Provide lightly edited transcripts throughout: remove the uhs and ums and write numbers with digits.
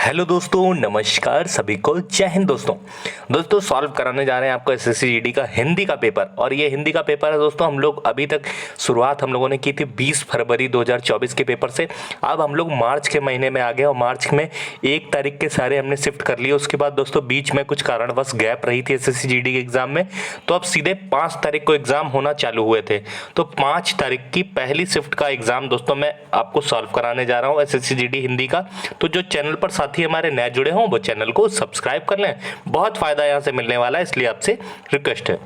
Hello दोस्तों, नमस्कार सभी को, जय हिंद। दोस्तों सॉल्व कराने जा रहे हैं आपको एसएससी जीडी का हिंदी का पेपर। और ये हिंदी का पेपर है दोस्तों। हम लोग अभी तक शुरुआत हम लोगों ने की थी 20 फरवरी 2024 के पेपर से। अब हम लोग मार्च के महीने में आ गए और मार्च में 1 तारीख के सारे हमने शिफ्ट कर लिए। उसके बाद दोस्तों बीच में कुछ कारणवश गैप रही थी एसएससी जीडी के एग्जाम में, तो अब सीधे 5 तारीख को एग्जाम होना चालू हुए थे। तो 5 तारीख की पहली शिफ्ट का एग्जाम दोस्तों मैं आपको सॉल्व कराने जा रहा हूँ एसएससी जीडी हिंदी का। तो जो चैनल पर साथी हमारे नए जुड़े हों वो चैनल को सब्सक्राइब कर लें, बहुत फायदा यहाँ से मिलने वाला है, इसलिए आपसे रिक्वेस्ट है।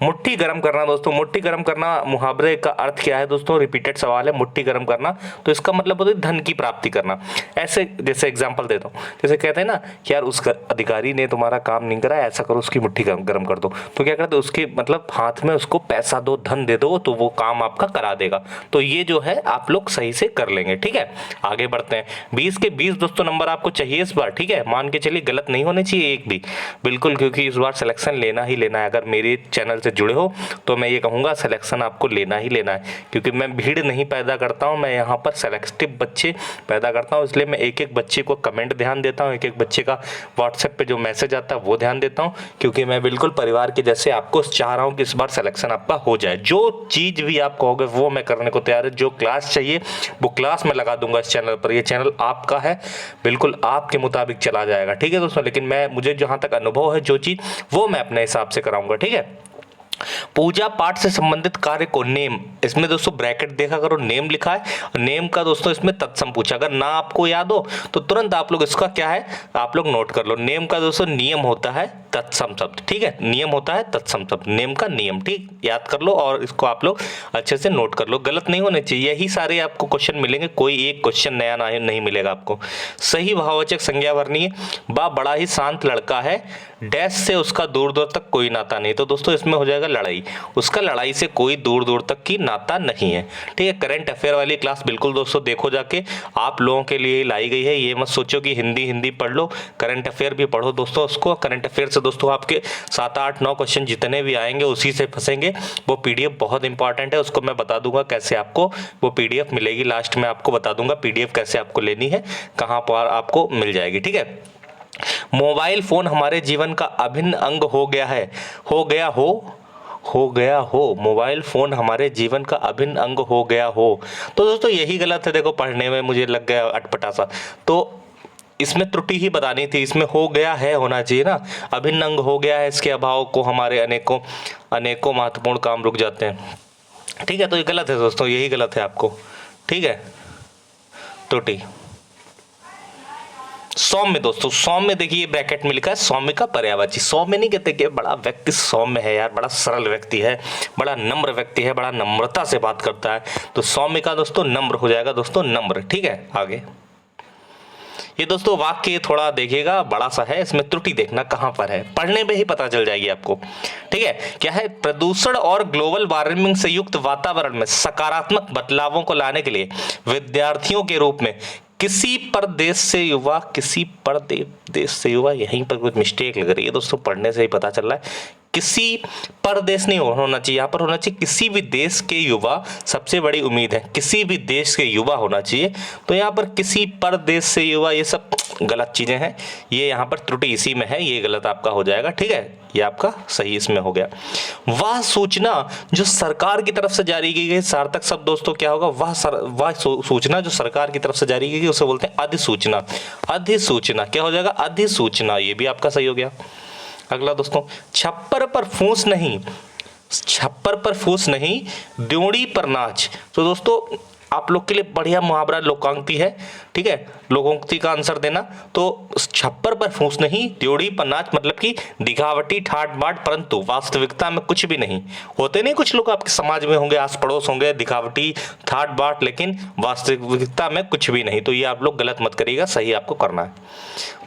मुट्ठी गर्म करना दोस्तों, मुट्ठी गर्म करना मुहावरे का अर्थ क्या है दोस्तों? रिपीटेड सवाल है। मुट्ठी गर्म करना तो इसका मतलब होता है धन की प्राप्ति करना। ऐसे जैसे एग्जांपल देता हूँ, जैसे कहते हैं ना कि यार उस अधिकारी ने तुम्हारा काम नहीं करा, ऐसा करो उसकी मुट्ठी गर्म कर दो। तो क्या करते, उसके मतलब हाथ में उसको पैसा दो, धन दे दो, तो वो काम आपका करा देगा। तो ये जो है आप लोग सही से कर लेंगे। ठीक है, आगे बढ़ते हैं। 20 के 20 दोस्तों नंबर आपको चाहिए इस बार। ठीक है, मान के चलिए गलत नहीं होने चाहिए एक भी, बिल्कुल, क्योंकि इस बार सिलेक्शन लेना ही लेना है। अगर मेरे चैनल से जुड़े हो तो मैं ये कहूँगा सिलेक्शन आपको लेना ही लेना है, क्योंकि मैं भीड़ नहीं पैदा करता हूँ, मैं यहाँ पर सेलेक्टिव बच्चे पैदा करता हूँ। इसलिए मैं एक एक बच्चे को कमेंट ध्यान देता हूँ, एक एक बच्चे का व्हाट्सएप पे जो मैसेज आता है वो ध्यान देता हूँ, क्योंकि मैं बिल्कुल परिवार के जैसे आपको चाह रहा हूँ कि इस बार सिलेक्शन आपका हो जाए। जो चीज़ भी आप कहोगे वो मैं करने को तैयार है। जो क्लास चाहिए वो क्लास में लगा दूंगा इस चैनल पर। ये चैनल आपका है, बिल्कुल आपके मुताबिक चला जाएगा। ठीक है दोस्तों, लेकिन मुझे जहाँ तक अनुभव है जो चीज़ वो मैं अपने हिसाब से कराऊंगा। ठीक है, पूजा पाठ से संबंधित कार्य को नेम, इसमें दोस्तों ब्रैकेट देखा करो, नेम लिखा है। नेम का दोस्तों इसमें तत्सम पूछा, अगर ना आपको याद हो तो तुरंत आप लोग इसका क्या है आप लोग नोट कर लो। नेम का दोस्तों नियम होता है तत्सम शब्द। ठीक है, नियम होता है तत्सम शब्द, नेम का नियम। ठीक, याद कर लो और इसको आप लोग अच्छे से नोट कर लो, गलत नहीं होने चाहिए। यही सारे आपको क्वेश्चन मिलेंगे, कोई एक क्वेश्चन नया नहीं मिलेगा आपको। सही भाववाचक संज्ञा वर्णीय, बा बड़ा ही शांत लड़का है, डैश से उसका दूर दूर तक कोई नाता नहीं। तो दोस्तों इसमें हो जाएगा लड़ाई, उसका लड़ाई से कोई दूर दूर तक की नाता नहीं है। ठीक है, करंट अफेयर वाली क्लास बिल्कुल दोस्तों देखो जाके, आप लोगों के लिए लाई गई है। ये मत सोचो कि हिंदी हिंदी पढ़ लो, करंट अफेयर भी पढ़ो दोस्तों। उसको करंट अफेयर से दोस्तों आपके 7 8 9 क्वेश्चन जितने भी आएंगे उसी से फंसेंगे। वो पीडीएफ बहुत इंपॉर्टेंट है, उसको मैं बता दूंगा कैसे आपको वो पीडीएफ मिलेगी। लास्ट में आपको बता दूंगा पीडीएफ कैसे आपको लेनी है, कहाँ पर आपको मिल जाएगी। ठीक है, मोबाइल फोन हमारे जीवन का अभिन्न अंग हो गया है, हो गया हो, मोबाइल फोन हमारे जीवन का अभिन्न अंग हो गया हो। तो दोस्तों यही गलत है, देखो पढ़ने में मुझे लग गया अटपटा सा, तो इसमें त्रुटि ही बतानी थी। इसमें हो गया है होना चाहिए ना, अभिन्न अंग हो गया है, इसके अभाव को हमारे अनेकों महत्वपूर्ण काम रुक जाते हैं। ठीक है, तो ये गलत है दोस्तों, यही गलत है आपको। ठीक है, त्रुटि। सौम्य दोस्तों, सौम्य देखिए ब्रैकेट में लिखा है सौम्य का पर्यायवाची। सौम्य नहीं कहते कि बड़ा व्यक्ति सौम्य है यार, बड़ा सरल व्यक्ति है, बड़ा नम्र व्यक्ति है, बड़ा नम्रता से बात करता है। तो सौम्य का दोस्तों नम्र हो जाएगा दोस्तों, नम्र। ठीक है, आगे ये दोस्तों वाक्य थोड़ा देखिएगा, बड़ा सा है, इसमें त्रुटि देखना कहां पर है, पढ़ने में ही पता चल जाएगी आपको। ठीक है, क्या है, प्रदूषण और ग्लोबल वार्मिंग से युक्त वातावरण में सकारात्मक बदलावों को लाने के लिए विद्यार्थियों के रूप में किसी परदेश से युवा, यहीं पर कुछ मिस्टेक लग रही है दोस्तों, पढ़ने से ही पता चल रहा है। किसी परदेश नहीं होना चाहिए, यहाँ पर होना चाहिए किसी भी देश के युवा सबसे बड़ी उम्मीद है, किसी भी देश के युवा होना चाहिए। तो यहाँ पर किसी परदेश से युवा, ये सब गलत चीजें हैं, ये यहाँ पर त्रुटि इसी में है, ये गलत आपका हो जाएगा। ठीक है, ये आपका सही इसमें हो गया। वह सूचना जो सरकार की तरफ से जारी की गई, सार्थक शब्द दोस्तों क्या होगा, वह सूचना जो सरकार की तरफ से जारी की गई उसे बोलते हैं अधिसूचना। अधिसूचना क्या हो जाएगा, अधिसूचना, ये भी आपका सही हो गया। अगला दोस्तों, छप्पर पर फूस नहीं, द्योड़ी पर नाच। तो दोस्तों आप लोग के लिए बढ़िया मुहावरा लोकांक्ति है। ठीक है, लोकोक्ति का आंसर देना। तो छप्पर पर फूस नहीं, द्योड़ी पर नाच, मतलब कि दिखावटी ठाट बाट परंतु वास्तविकता में कुछ भी नहीं। होते नहीं कुछ लोग आपके समाज में होंगे, आस पड़ोस होंगे, दिखावटी ठाट बाट, लेकिन वास्तविकता में कुछ भी नहीं। तो ये आप लोग गलत मत करिएगा, सही आपको करना है।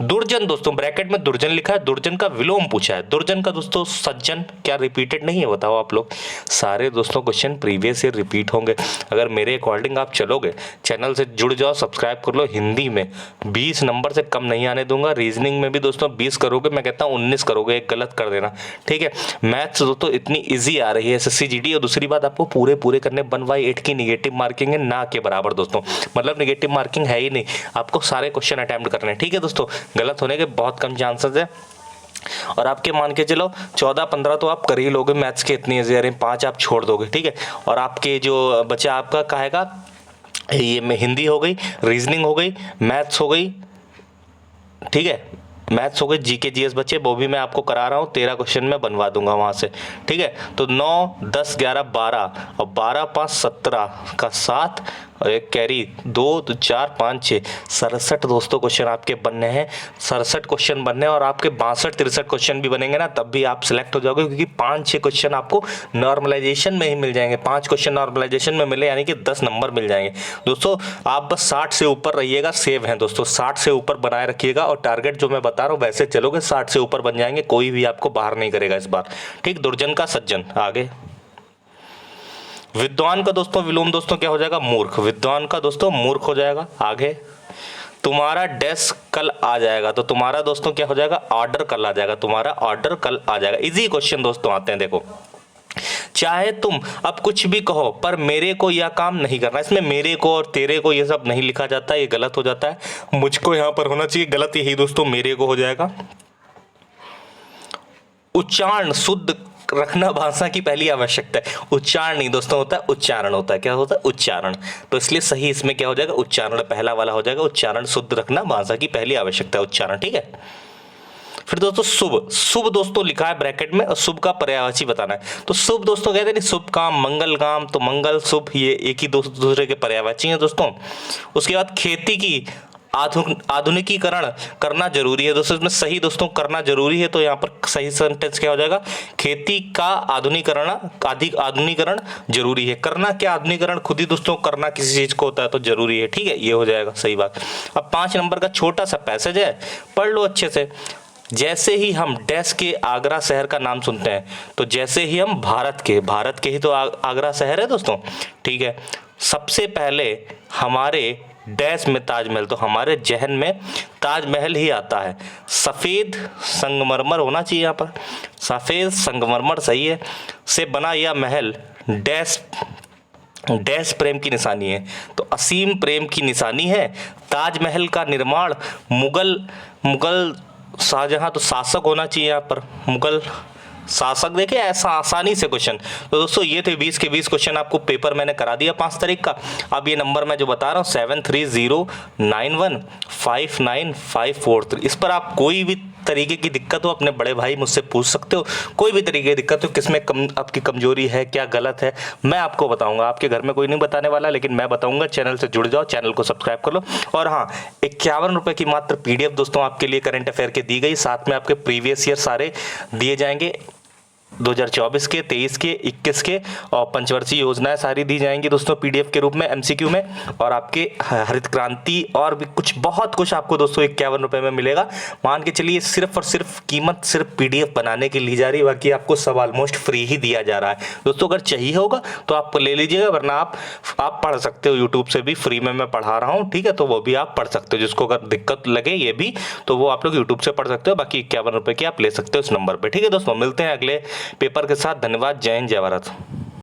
दुर्जन दोस्तों, ब्रैकेट में दुर्जन लिखा है, दुर्जन का विलोम पूछा है। दुर्जन का दोस्तों सज्जन, क्या रिपीटेड नहीं है बताओ आप लोग? सारे दोस्तों क्वेश्चन प्रीवियस ईयर रिपीट होंगे। अगर मेरे अकॉर्डिंग अकॉर्डिंग आप चलोगे, चैनल से जुड़ जाओ, सब्सक्राइब कर लो। हिंदी में 20 नंबर से कम नहीं आने दूंगा। रीजनिंग में भी दोस्तों 20 करोगे, मैं कहता हूँ 19 करोगे, एक गलत कर देना, ठीक है। मैथ्स दोस्तों इतनी ईजी आ रही है एसएससी जीडी, और दूसरी बात आपको पूरे करने 1/8 की निगेटिव मार्किंग है, ना के बराबर दोस्तों, मतलब निगेटिव मार्किंग है ही नहीं, आपको सारे क्वेश्चन अटेम्प्ट करने हैं, ठीक है दोस्तों। गलत होने के बहुत कम चांसेस है। और आपके मान के चलो 14-15 तो आप कर ही लोगे, मैथ्स के इतनी ईजी आ रही है, 5 आप छोड़ दोगे, ठीक है। और आपके जो बचा आपका कहेगा, ये में हिंदी हो गई, रीजनिंग हो गई, मैथ्स हो गई, ठीक है, मैथ्स हो गई, जीके जीएस बच्चे, वो भी मैं आपको करा रहा हूँ, 13 क्वेश्चन में बनवा दूंगा वहां से, ठीक है। तो 9, 10, 11, 12 और 12, 5, 17 का 7 और एक कैरी 2, 4, 5, 6, 67 दोस्तों क्वेश्चन आपके बनने हैं, 67 क्वेश्चन बनने हैं। और आपके 62-63 क्वेश्चन भी बनेंगे ना, तब भी आप सिलेक्ट हो जाओगे, क्योंकि 5-6 क्वेश्चन आपको नॉर्मलाइजेशन में ही मिल जाएंगे। 5 क्वेश्चन नॉर्मलाइजेशन में मिले यानी कि 10 नंबर मिल जाएंगे दोस्तों। आप बस 60 से ऊपर रहिएगा, सेव है दोस्तों, 60 से ऊपर बनाए रखिएगा, और टारगेट जो मैं बता रहा हूँ वैसे चलोगे, 60 से ऊपर बन जाएंगे, कोई भी आपको बाहर नहीं करेगा इस बार, ठीक। दुर्जन का सज्जन। आगे विद्वान का दोस्तों विलोम दोस्तों क्या हो जाएगा, मूर्ख। विद्वान का दोस्तों मूर्ख हो जाएगा। आगे तुम्हारा डेस्क कल आ जाएगा, तो तुम्हारा दोस्तों क्या हो जाएगा, ऑर्डर कल आ जाएगा, तुम्हारा ऑर्डर कल आ जाएगा। इजी क्वेश्चन दोस्तों आते हैं, देखो। चाहे तुम अब कुछ भी कहो पर मेरे को यह काम नहीं करना, इसमें मेरे को और तेरे को ये सब नहीं लिखा जाता, ये गलत हो जाता है, मुझको यहां पर होना चाहिए, गलत यही दोस्तों मेरे को हो जाएगा। उच्चारण शुद्ध रखना भाषा की पहली आवश्यकता है। उच्चारण नहीं दोस्तों होता है, उच्चारण होता है। क्या होता है, उच्चारण। तो इसलिए सही इसमें क्या हो जाएगा, उच्चारण पहला वाला हो जाएगा। उच्चारण शुद्ध रखना भाषा की पहली आवश्यकता है, उच्चारण, ठीक है। फिर दोस्तों शुभ, शुभ दोस्तों लिखा है ब्रैकेट में, और शुभ का पर्यायवाची बताना है। तो शुभ दोस्तों कहते हैं शुभ काम, मंगल काम, तो मंगल शुभ ये एक ही दूसरे के पर्यायवाची हैं दोस्तों। उसके बाद खेती की आधुनिकीकरण करना जरूरी है दोस्तों, इसमें सही दोस्तों करना जरूरी है, तो यहाँ पर सही सेंटेंस क्या हो जाएगा, खेती का आधुनिकीकरण जरूरी है। करना क्या, आधुनिकीकरण खुद ही दोस्तों करना किसी चीज को होता है, तो जरूरी है, ठीक है, ये हो जाएगा सही बात। अब 5 नंबर का छोटा सा पैसेज है, पढ़ लो अच्छे से। जैसे ही हम डैश के आगरा शहर का नाम सुनते हैं, तो जैसे ही हम भारत के ही तो आगरा शहर है दोस्तों, ठीक है। सबसे पहले हमारे डैश में ताजमहल, तो हमारे जहन में ताजमहल ही आता है। सफ़ेद संगमरमर होना चाहिए यहाँ पर, सफ़ेद संगमरमर सही है, से बना यह महल डैश प्रेम की निशानी है, तो असीम प्रेम की निशानी है। ताजमहल का निर्माण मुगल शाहजहां, तो शासक होना चाहिए यहाँ पर, मुगल शासक। देखिए ऐसा आसानी से क्वेश्चन। तो दोस्तों ये थे 20 के 20 क्वेश्चन, आपको पेपर मैंने करा दिया 5 तारीख का। अब ये नंबर मैं जो बता रहा हूँ 7309159543, इस पर आप कोई भी तरीके की दिक्कत हो अपने बड़े भाई मुझसे पूछ सकते हो, कोई भी तरीके की दिक्कत हो, किसमें आपकी कमजोरी है, क्या गलत है, मैं आपको बताऊंगा। आपके घर में कोई नहीं बताने वाला, लेकिन मैं बताऊंगा। चैनल से जुड़ जाओ, चैनल को सब्सक्राइब कर लो। और हाँ, 51 रुपए की मात्र पीडीएफ दोस्तों आपके लिए करंट अफेयर की दी गई, साथ में आपके प्रीवियस ईयर सारे दिए जाएंगे, 2024 के, 23 के, 21 के, और पंचवर्षीय योजनाएं सारी दी जाएंगी दोस्तों पीडीएफ के रूप में, एमसीक्यू में। और आपके हरित क्रांति और भी कुछ बहुत कुछ आपको दोस्तों 51 रुपए में मिलेगा। मान के चलिए सिर्फ और सिर्फ कीमत सिर्फ पीडीएफ बनाने की ली जा रही है, बाकी आपको सब ऑलमोस्ट फ्री ही दिया जा रहा है दोस्तों। अगर चाहिए होगा तो आप ले लीजिएगा, वरना आप पढ़ सकते हो, यूट्यूब से भी फ्री में मैं पढ़ा रहा हूँ, ठीक है। तो वो भी आप पढ़ सकते हो, जिसको अगर दिक्कत लगे ये भी, तो वो आप लोग यूट्यूब से पढ़ सकते हो। बाकी 51 रुपए की आप ले सकते हो इस नंबर पर, ठीक है दोस्तों। मिलते हैं अगले पेपर के साथ। धन्यवाद, जय हिंद, जय भारत।